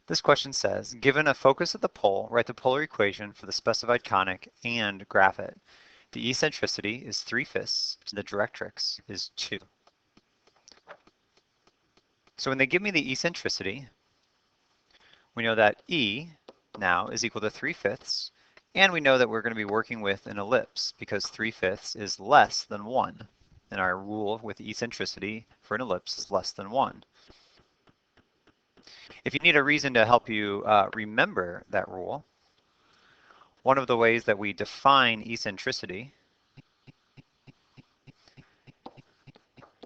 This question says, given a focus at the pole, write the polar equation for the specified conic and graph it. The eccentricity is 3/5, and the directrix is 2. So when they give me the eccentricity, we know that E now is equal to 3/5, and we know that we're going to be working with an ellipse because 3/5 is less than 1. And our rule with eccentricity for an ellipse is less than 1. If you need a reason to help you remember that rule, one of the ways that we define eccentricity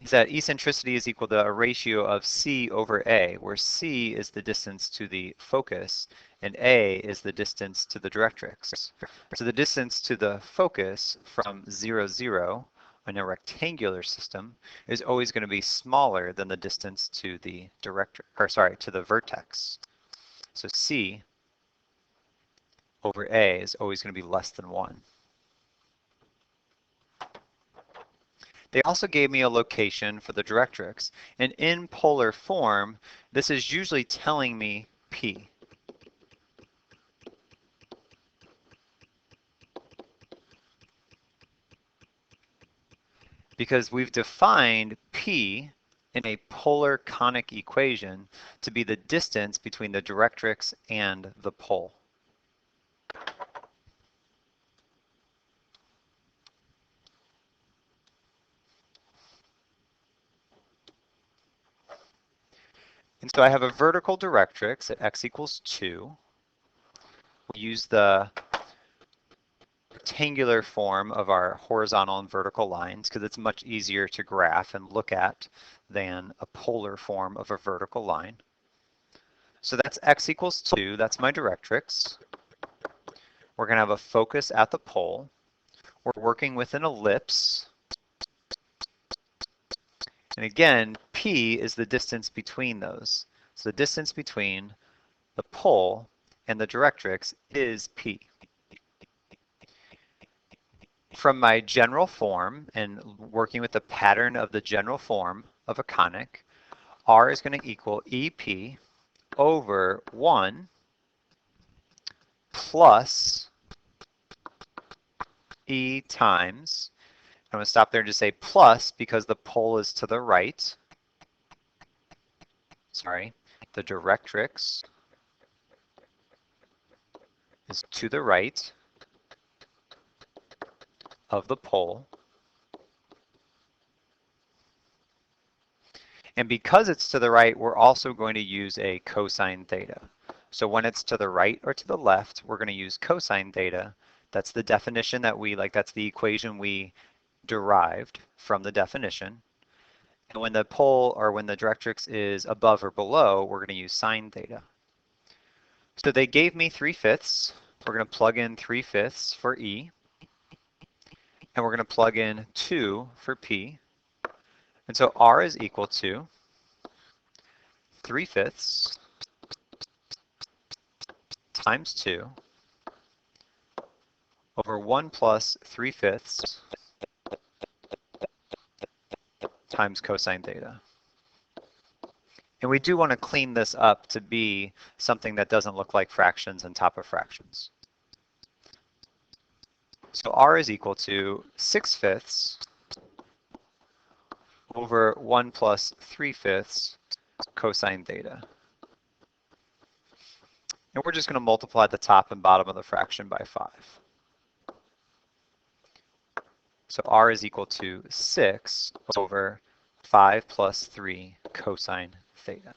is that eccentricity is equal to a ratio of C over A, where C is the distance to the focus and A is the distance to the directrix. So the distance to the focus from 0, 0 in a rectangular system is always going to be smaller than the distance to the to the vertex. So C over A is always going to be less than 1. They also gave me a location for the directrix, and in polar form, this is usually telling me P. Because we've defined P in a polar conic equation to be the distance between the directrix and the pole. And so I have a vertical directrix at x equals 2. We use the rectangular form of our horizontal and vertical lines because it's much easier to graph and look at than a polar form of a vertical line. So that's x equals 2. That's my directrix. We're going to have a focus at the pole. We're working with an ellipse. And again, P is the distance between those. So the distance between the pole and the directrix is P. From my general form and working with the pattern of the general form of a conic, R is going to equal EP over 1 plus E times, I'm going to stop there and just say plus because the pole is to the right. Sorry, the directrix is to the right of the pole. And because it's to the right, we're also going to use a cosine theta. So when it's to the right or to the left, we're going to use cosine theta. That's the definition that that's the equation we derived from the definition. And when the pole or when the directrix is above or below, we're going to use sine theta. So they gave me 3/5. We're going to plug in 3/5 for E. And we're going to plug in 2 for P. And so R is equal to 3/5 times 2 over 1 plus 3/5 times cosine theta. And we do want to clean this up to be something that doesn't look like fractions on top of fractions. So R is equal to 6/5 over 1 plus 3/5 cosine theta. And we're just going to multiply the top and bottom of the fraction by 5. So R is equal to 6 over 5 plus 3 cosine theta.